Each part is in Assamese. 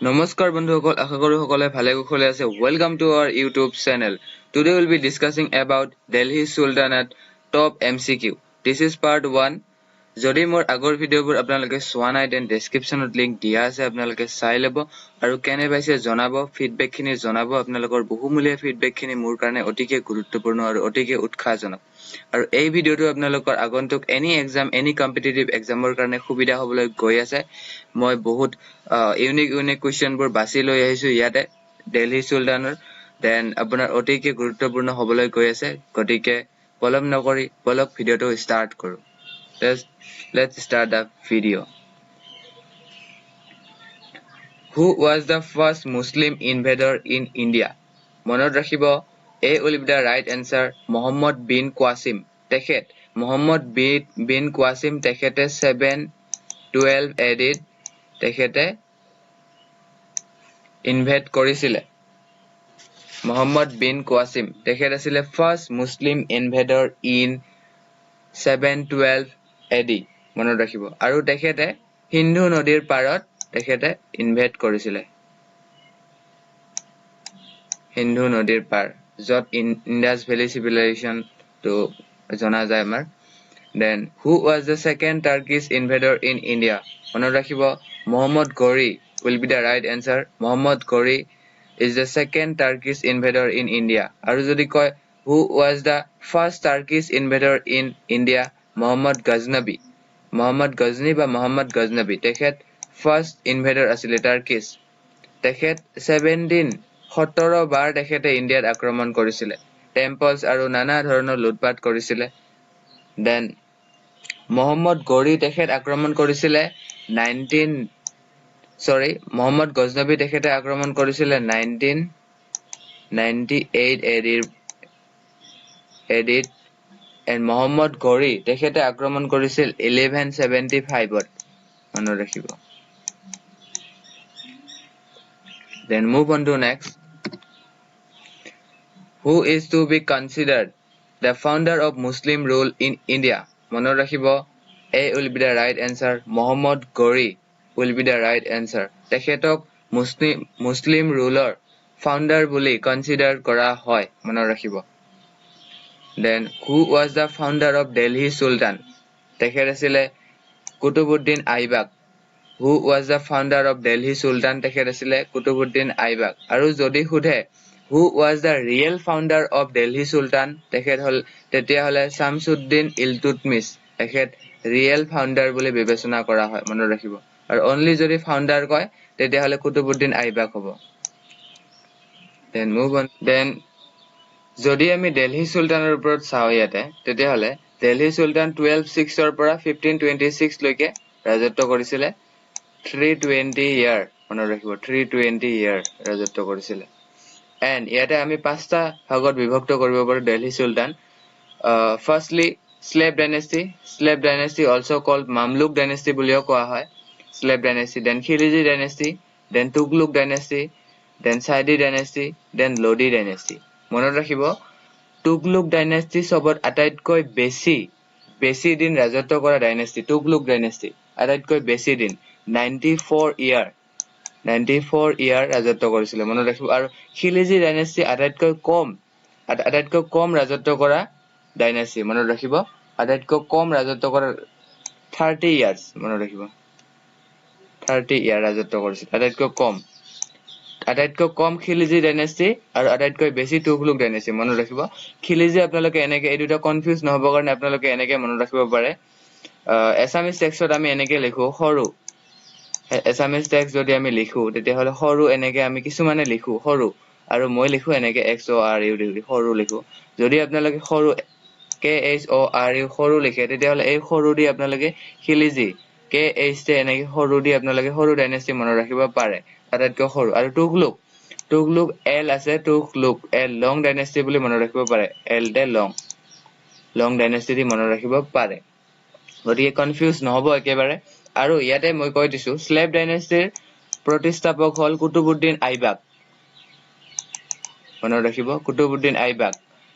Namaskar বন্ধুসকল আশা কৰো সকলে ভালে কুশলে আছে Welcome to our YouTube channel. Today we'll be discussing about Delhi Sultanate top MCQ. This is part 1. যদি মোৰ আগৰ ভিডিওবোৰ আপোনালোকে চোৱা নাই দেন ডেসক্ৰিপচনত লিংক দিয়া আছে আপোনালোকে চাই লব আৰু কেনে পাইছে জনাব ফিডবেক খিনি জনাব আপোনালোকৰ বহুমূলীয়া ফিডবেক খিনি মোৰ কাৰণে অতিকে গুৰুত্বপূৰ্ণ আৰু অতিকে উৎসাহজনক আৰু এই ভিডিওটো আপোনালোকৰ আগন্তুক এনি এক্সাম এনি কম্পিটিটিভ এক্সামৰ কাৰণে সুবিধা হ'বলৈ গৈ আছে মই বহুত ইউনিক কোৱেশ্চনবোৰ বাছি লৈ আহিছো ইয়াতে দিল্লী সুলতানৰ দেন আপোনাৰ অতিকে গুৰুত্বপূৰ্ণ হ'বলৈ গৈ আছে গতিকে পলম নকৰি বলক ভিডিওটো ষ্টাৰ্ট কৰো Let's start the video. Who was the first Muslim invader in India? Monod rakhibo. A will be the right answer. Muhammad bin Qasim. Tekhet. Muhammad bin Qasim tekhete 712 AD. Tekhete invade korisile. Muhammad bin Qasim. Tekhet asile first Muslim invader in 712 AD. মনত ৰাখিব আৰু তেখেতে হিন্দু নদীৰ পাৰত তেখেতে ইনভেট কৰিছিলে হিন্দু নদীৰ পাৰ যত ইন্দাস ভ্যালি সিভিলাইজেশন তো জনা যায় আমাৰ then who was the second Turkish invader in India মনত ৰাখিব Muhammad Gauri will be the right answer Muhammad Gauri is the second Turkish invader in India আৰু যদি কয় who was the first Turkish invader in India Muhammad Ghaznavi তেখেত ফার্স্ট ইনভেডার আছিল টার্কিশ তেখেত 17 বাৰ তেখেতে ইন্ডিয়াত আক্ৰমণ কৰিছিল টেম্পলস আৰু নানা ধৰণৰ লুটপাট কৰিছিল দেন মোহাম্মদ গৌৰী তেখেত আক্ৰমণ কৰিছিল মোহাম্মদ গজনবী তেখেতে আক্ৰমণ কৰিছিল 1998 AD and Muhammad Ghori তেখেতে আক্ৰমণ কৰিছিল 1175 ত মনত ৰাখিব then move on to next who is to be considered the founder of Muslim rule in India মনত ৰাখিব A will be the right answer Muhammad Ghori will be the right answer তেখেতক মুসলিম ruler founder বুলি consider কৰা হয় মনত ৰাখিব Then who was the founder of Delhi Sultan? তেখেত আছিলে Qutbuddin Aibak Who was the founder of Delhi Sultan? তেখেত আছিলে কুতুবউদ্দিন আইবাক আৰু যদি সুধে Who was the real founder of Delhi Sultan? তেখেত হল তেতিয়া হলে শামসুদ্দিন ইলতুৎমিছ তেখেত real founder বুলি বিবেচনা কৰা হয় মনত ৰাখিব আৰু only যদি founder কয় তেতিয়া হলে কুতুবউদ্দিন আইবাক হ'ব Then move on then যদি আমি দিল্লী সুলতানৰ ওপৰত চাও ইয়াতে তেতিয়া হলে দিল্লী সুলতান 1206 ৰ পৰা 1526 লৈকে ৰাজত্ব কৰিছিল 320 ইয়াৰ মনত ৰাখিব 320 ইয়াৰ ৰাজত্ব কৰিছিল and ইয়াতে আমি পাঁচটা ভাগত বিভক্ত কৰিব পাৰো দিল্লী সুলতান firstly slave dynasty also called Mamluk dynasty বুলিও কোৱা হয় slave dynasty then Khilji dynasty then Tughlaq dynasty then Saidi dynasty then Lodi dynasty মনত ৰাখিব Tughlaq dynasty সবত আটাইতকৈ বেছি দিন ৰাজত্ব কৰা dynasty Tughlaq dynasty আটাইতকৈ বেছি দিন 94 ইয়াৰ ৰাজত্ব কৰিছিল মনত ৰাখিব আৰু Khilji dynasty আটাইতকৈ কম ৰাজত্ব কৰা dynasty মনত ৰাখিব আটাইতকৈ কম ৰাজত্ব কৰা 30 years মনত ৰাখিব 30 ইয়াৰ ৰাজত্ব কৰিছিল আটাইতকৈ কম Khilji dynasty আৰু আটাইতকৈ বেছি Tughlaq dynasty মনত ৰাখিব Khilji আপোনালোকে এনেকে এই দুটা কনফিউজ নহব কাৰণে আপোনালোকে এনেকে মনত ৰাখিব পাৰে এছামিজ টেক্সটত আমি এনেকে লিখো সৰু এছামিজ টেক্সট যদি আমি লিখো তেতিয়া হলে সৰু এনেকে আমি কিছুমানে লিখো সৰু আৰু মই লিখো এনেকে XORU সৰু লিখো যদি আপোনালোকে সৰু KHORU সৰু লিখে তেতিয়া হলে এই সৰু দি আপোনালোকে Khilji KH এনেকে সৰু দি আপোনালোকে সৰু dynasty মনত ৰাখিব পাৰে আটাইতকৈ সৰু আৰু Tughlaq L আছে Tughlaq L long dynasty বুলি মনত ৰাখিব পাৰে L তে long dynasty দি মনত ৰাখিব পাৰে গতিকে কনফিউজ নহব একেবাৰে আৰু ইয়াতে মই কৈ দিছো slave dynasty প্ৰতিষ্ঠাপক হল কুতুবউদ্দিন আইবাক মনত ৰাখিব Qutbuddin Aibak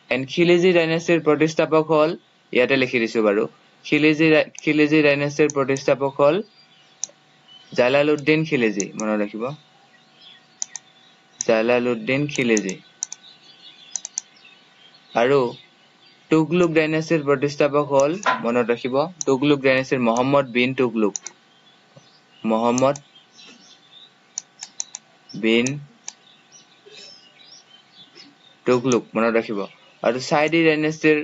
and Khilji dynasty প্ৰতিষ্ঠাপক হল ইয়াতে লিখি দিছো বাৰু Khilji dynasty প্ৰতিষ্ঠাপক হল জালালউদ্দিন খিলজি মনত ৰাখিব জালালুদ্দিন খিলজি আৰু তুগলুক ডাইনেষ্টিৰ প্ৰতিষ্ঠাপক হ'ল মনত ৰাখিব তুগলুক ডাইনেষ্টিৰ মহম্মদ বিন তুগলুক মনত ৰাখিব আৰু চাইদি ডাইনেষ্টিৰ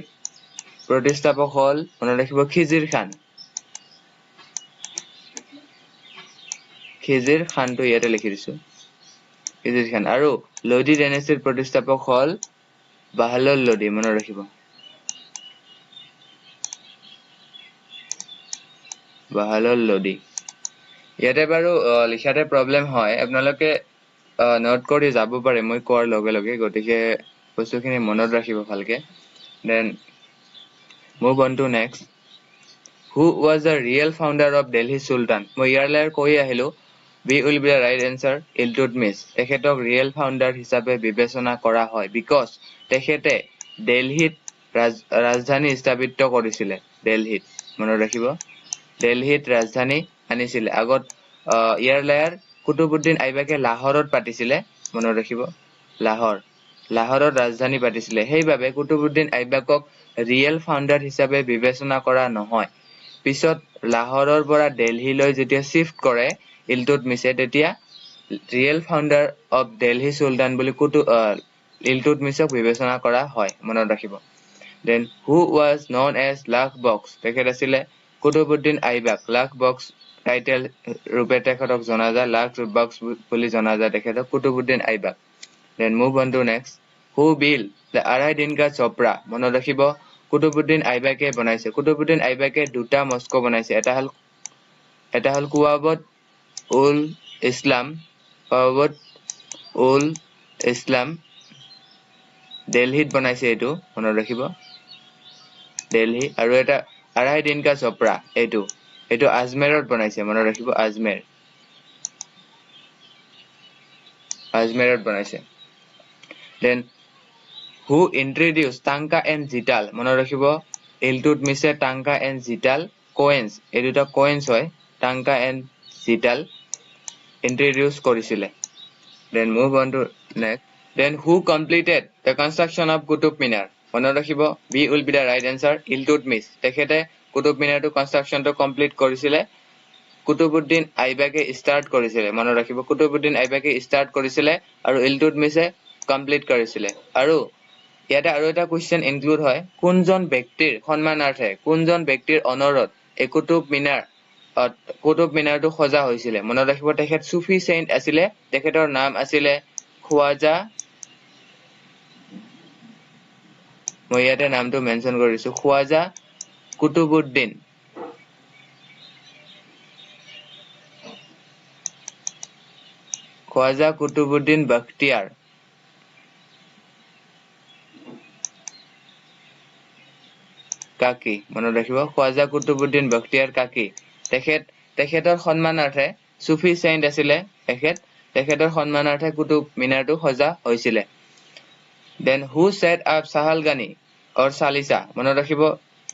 প্ৰতিষ্ঠাপক হ'ল মনত ৰাখিব খিজিৰ খানটো ইয়াতে লিখি দিছো খিজিৰ খান আৰু লোডি ডাইনেষ্টিৰ প্ৰতিষ্ঠাপক হ'ল বাহলুল লোডি মনত ৰাখিব বাহলুল লোডি ইয়াতে বাৰু লিখাতে প্ৰবলেম হয় আপোনালোকে নোট কৰি যাব পাৰে মই কোৱাৰ লগে লগে গতিকে বস্তুখিনি মনত ৰাখিব ভালকে then move on to next who was the real founder of Delhi Sultan মই ইয়াৰলৈ কৈ আহিলো B will be the right answer Iltutmish তেখেতক ৰিয়েল ফাউণ্ডাৰ হিচাপে বিবেচনা কৰা হয় বিকজ তেখেতে দিল্লীত ৰাজধানী স্থাপিত কৰিছিলে দিল্লীত মনত ৰাখিব দিল্লীত ৰাজধানী আনিছিলে আগত ইয়াৰলায়াৰ কুতুবুদ্দিন আইবাকে লাহোৰত পাতিছিলে মনত ৰাখিব লাহোৰত ৰাজধানী পাতিছিলে সেইবাবে কুতুবুদ্দিন আইবাকক ৰিয়েল ফাউণ্ডাৰ হিচাপে বিবেচনা কৰা নহয় পিছত লাহোৰৰ পৰা দিল্লীলৈ যেতিয়া শিফট কৰে ইলতুৎমিছে তেতিয়া ৰিয়েল ফাউণ্ডাৰ অফ দিল্লী সুলতান বুলি ইলতুৎমিছক বিবেচনা কৰা হয় মনত ৰাখিব then who was known as Lakh Bakhsh তেখেত আছিলে কুতুবুদ্দিন আইবাক লাখ বক্স টাইটেল ৰূপে তেখেতক জনা যায় লাখ বক্স বুলি জনা যায় তেখেতক Qutubuddin Aibak then move on to next who built the Arhai Dinka Jhopra মনত ৰাখিব কুতুবুদ্দিন আইবাকে বনাইছে কুতুবুদ্দিন আইবাকে দুটা মস্কো বনাইছে এটা হল কুৱাবত উল ইছলাম দিল্লীত বনাইছে এইটো মনত ৰাখিব দিল্লী আৰু এটা আৰাই দিনকা চপৰা এইটো আজমেৰত বনাইছে মনত ৰাখিব আজমেৰত বনাইছে দেন হু ইন্ট্ৰডিউচ টাংকা এণ্ড জিতাল মনত ৰাখিব ইলতুৎমিছে টাংকা এণ্ড জিতাল কোয়েন্স এই দুটা কোয়েন্স হয় টাংকা এণ্ড জিতাল ইন্ট্ৰডিউচ কৰিছিলে then move on to next then who completed the construction of Qutub Minar মনত ৰাখিব B will be the right answer Iltutmish তেখেতে কুতুব মিনাৰটো কনষ্ট্ৰাকশ্যনটো কমপ্লিট কৰিছিলে কুতুবুদ্দিন আইবাকে ষ্টাৰ্ট কৰিছিলে মনত ৰাখিব কুতুবুদ্দিন আইবাকে ষ্টাৰ্ট কৰিছিলে আৰু ইলতুৎমিছে কমপ্লিট কৰিছিলে আৰু ইয়াতে আৰু এটা কোৱেশ্চন ইনক্লুড হয় কোনজন ব্যক্তিৰ সন্মানাৰ্থে কোনজন ব্যক্তিৰ অনৰত এই কুতুব মিনাৰটো সজা হৈছিলে মনত ৰাখিব তেখেত সুফি চেইণ্ট আছিলে তেখেতৰ নাম আছিলে খোৱাজা মই ইয়াতে নামটো মেনশ্যন কৰিছো খোৱাজা কুতুবুদ্দিন বখতিয়াৰ কাকি মনত ৰাখিব খোৱাজা কুতুবুদ্দিন বখতিয়াৰ কাকি তেখেতৰ সন্মানাৰ্থে সুফি চেইণ্ট আছিলে তেখেতৰ সন্মানাৰ্থে কুতুব মিনাৰটো সজা হৈছিলে then who set up Chahalgani or চালিচা মনত ৰাখিব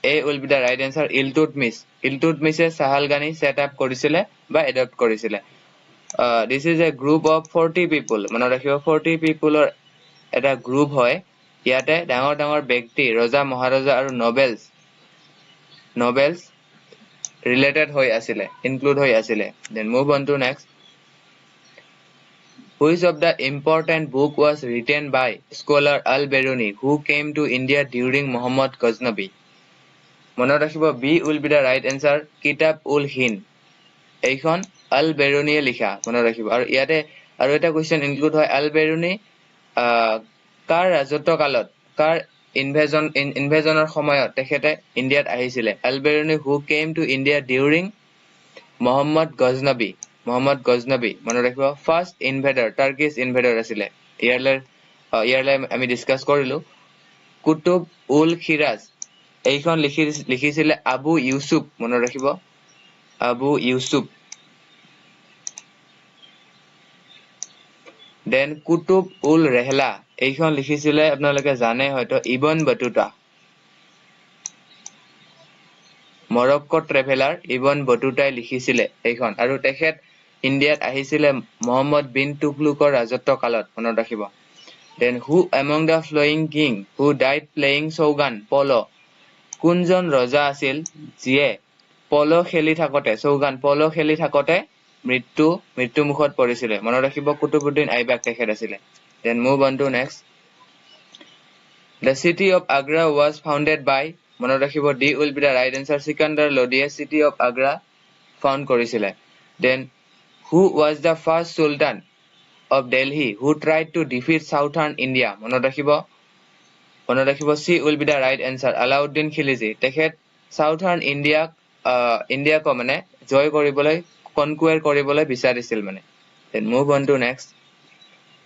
a will be the right answer ইলতুৎমিছে চাহালগানি সেট আপ কৰিছিলে বা এডপ্ট কৰিছিলে this is a group of 40 people মনত ৰাখিব 40 পিপলৰ এটা গ্ৰুপ হয় ইয়াতে ডাঙৰ ব্যক্তি ৰজা মহাৰজা আৰু নবেলছ ৰিলেটেড হৈ আছিলে ইনক্লুড হৈ আছিলে then move on to next Which of the important book was written by scholar Al-Biruni who came to India during Muhammad Ghaznavi? মনত ৰাখিব B will be the right answer কিতাব উল হিন্দ এইখন আল-বিৰুনিয়ে লিখা মনত ৰাখিব আৰু ইয়াতে আৰু এটা কোৱেশ্চন ইনক্লুড হয় আল-বিৰুনি কাৰ ৰাজত্ব কালত কাৰ ইনভেজনৰ সময়ত তেখেতে ইণ্ডিয়াত আহিছিলে আল-বিৰুনি who came to India during Muhammad Ghaznavi মনত ৰাখিব ফাৰ্ষ্ট ইনভেডাৰ টাৰ্কিছ ইনভেডাৰ আছিলে ইয়াৰলৈ আমি ডিসকাস কৰিলো কুতুব উল খিৰাজ এইখন লিখিছিলে আবু ইউসুফ মনত ৰাখিব আবু ইউসুফ দেন কুতুব উল ৰেহলা এইখন লিখিছিলে আপোনালোকে জানে হয়তো Ibn Battuta Morocco traveller Ibn বতুতাই লিখিছিলে এইখন আৰু তেখেত ইণ্ডিয়াত আহিছিলে মোহাম্মদ বিন তুগলুকৰ ৰাজত্ব কালত মনত ৰাখিব then who among the flowing king who died playing shogun polo কোনজন ৰজা আছিল যিয়ে পলো খেলি থাকতে shogun পলো খেলি থাকতে মৃত্যু মুখত পৰিছিলে মনত ৰাখিব কুতুবুদ্দিন আইবাক তেখেত আছিলে then move on to next the city of agra was founded by মনত ৰাখিব d will be the right answer sikandar lodhiye city of agra found কৰিছিলে then who was the first sultan of delhi who tried to defeat southern india মনত ৰাখিব c will be the right answer alauddin khilji তেখেত southern india india ko মানে জয় কৰিবলৈ conquer কৰিবলৈ বিচাৰিছিল মানে then move on to next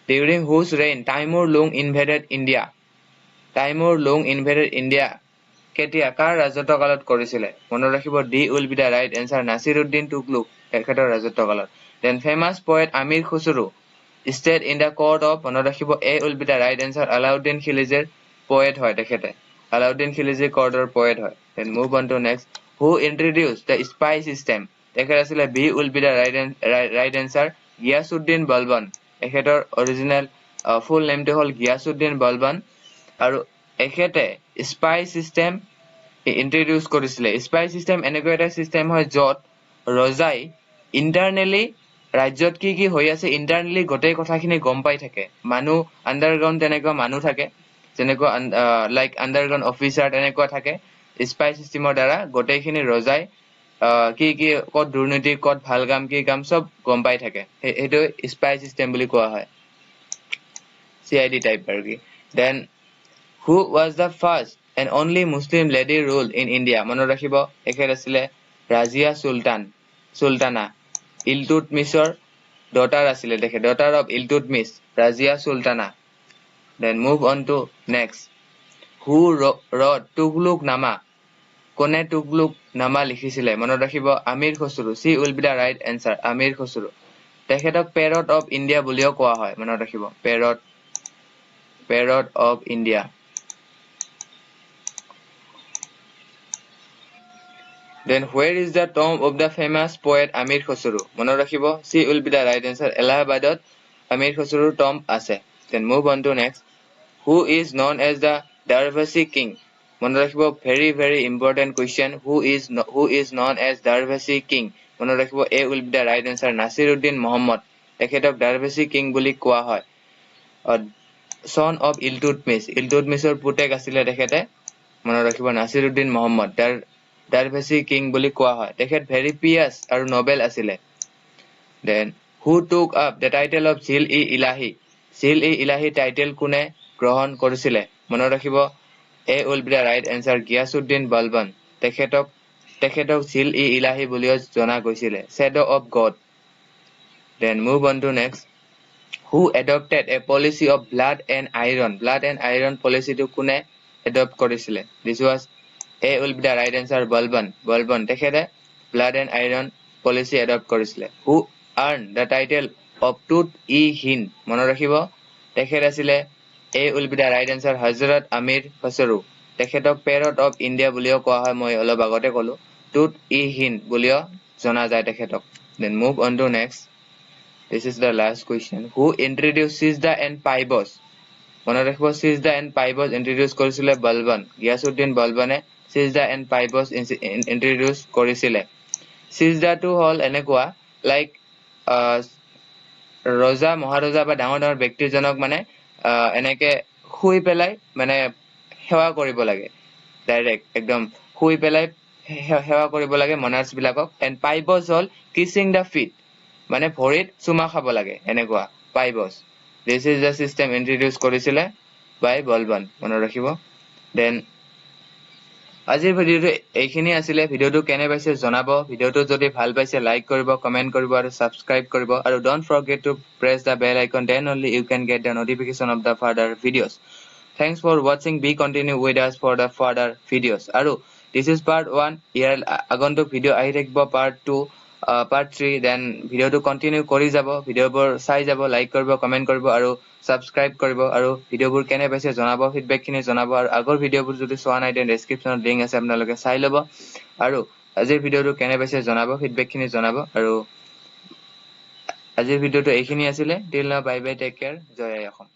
during whose reign Timur Lung invaded India Timur Lung invaded India কেতিয়া কাৰ ৰাজত্ব কালত কৰিছিলে মনত ৰাখিব d will be the right answer Nasiruddin Tughlaq তেখেতৰ ৰাজত্ব কালত then famous poet Amir Khusro stayed in the court of মনত ৰাখিব a will be the right answer Alauddin Khiljiৰ poet হয় তেখেতে Alauddin Khiljiৰ courtৰ poet হয় then move on to next who introduced the spy system তেখেত আছিলে b will be the right answer Ghiyasuddin Balban তেখেতৰ original full name টো হল Ghiyasuddin Balban আৰু এখেতে স্পাই সিস্টেম ইন্ট্ৰোডিউস কৰিছিলে স্পাই সিস্টেম এনেকৈ এটা সিস্টেম হয় যত ৰজাই ইন্টাৰনেলি ৰাজ্যত কি হৈ আছে ইন্টাৰনেলি গোটেই কথাখিনি গম পাই থাকে মানুহ আন্ডাৰগ্ৰাউন্ড তেনেকুৱা মানুহ থাকে যেনেকুৱা লাইক আন্ডাৰগ্ৰাউন্ড অফিচাৰ তেনেকুৱা থাকে স্পাই সিস্টেমৰ দ্বাৰা গোটেইখিনি ৰজাই কি কত দুৰ্নীতি কত ভাল কাম কি কাম সব গম পাই থাকে এইটো স্পাই সিস্টেম বুলি কোৱা হয় CID টাইপ আৰু কি then who was the first and only muslim lady ruled in india মনত ৰাখিব এখেত আছিলে ৰাজিয়া সুলতানা ইলতুৎমিছৰ daughter আছিলে দেখে daughter of Iltutmish Razia Sultana then move on to next who wrote তুগলুক নামা কোনে তুগলুক নামা লিখিছিলে মনত ৰাখিব Aamir খসৰু c will be the right answer Aamir খসৰু তেখেতক parrot of india বুলিও কোৱা হয় মনত ৰাখিব parrot of india then where is the tomb of the famous poet amir khosru মনত ৰাখিব c will be the right answer allahabadot amir khosru tomb আছে then move on to next who is known as the darvasi king মনত ৰাখিব very important question who is known as darvasi king মনত ৰাখিব a will be the right answer nasiruddin muhammad তেখেতক darvasi king বুলি কোৱা হয় son of ইলতুৎমিছৰ পুতেক আছিলে তেখেতে মনত ৰাখিব nasiruddin muhammad darvasi king বুলি কোৱা হয় তেখেত very pious আৰু নোবেল আছিলে then who took up the title of Zil-e-Ilahi title কোনে গ্ৰহণ কৰিছিলে মনত ৰাখিব a will be the right answer Ghiyasuddin Balban তেখেতক Zil-e-Ilahi বুলিও জনা গৈছিলে shadow of god then move on to next who adopted a policy of blood and iron policy to কোনে adopt কৰিছিলে this was a will be the right answer Balban তেখেতে blood and iron policy adopt কৰিছিলে who earned the title of Tut-e-Hind মনত ৰাখিব তেখেত আছিলে a will be the right answer Hazrat Amir Khosru তেখেতক parrot of India বুলিও কোৱা হয় মই অলপ আগতে কলো Tut-e-Hind বুলিও জনা যায় তেখেতক then move on to next this is the last question who introduced Sijda and Paibos মনত ৰাখিব Sijda and Paibos introduce কৰিছিলে Balban Ghiyasuddin Balbane Sijda and Paibos introduce কৰিছিলে Sijda টো হল এনেকুৱা like ৰজা মহাৰজা বা ডাঙৰ ব্যক্তিজনক মানে এনেকে খুই পেলাই মানে সেৱা কৰিব লাগে ডাইৰেক্ট একদম খুই পেলাই সেৱা কৰিব লাগে মনাৰ্স বিলাকক and Paibos hall kissing the feet মানে ভৰিত চুমা খাব লাগে এনেকুৱা Paibos this is the system introduce কৰিছিলে by Balban মনত ৰাখিব then আজিৰ ভিডিওটো এইখিনি আছিল ভিডিওটো কেনে পাইছে জনাব ভিডিওটো যদি ভাল পাইছে লাইক কৰিব কমেন্ট কৰিব আৰু সাবস্ক্ৰাইব কৰিব আৰু don't forget to press the bell icon then only you can get the notification of the further videos thanks for watching be continue with us for the further videos আৰু this is part 1 ইয়াৰ আগন্তুক ভিডিও আহি থাকিব part 2 part 3 then ভিডিওটো কন্টিনিউ কৰি যাব ভিডিওবোৰ চাই যাব লাইক কৰিব কমেন্ট কৰিব আৰু সাবস্ক্ৰাইব কৰিব আৰু ভিডিওবোৰ কেনে পাইছে জনাব ফিডব্যাক খিনি জনাব আৰু আগৰ ভিডিওবোৰ যদি চোৱা নাই দেন ডেসক্ৰিপচনত লিংক আছে আপোনালোকে চাই ল'ব আৰু আজিৰ ভিডিওটো কেনে পাইছে জনাব ফিডব্যাক খিনি জনাব আৰু আজিৰ ভিডিঅ'টো এইখিনি আছিলে। Till now bye bye, take care, জয় আই অসম।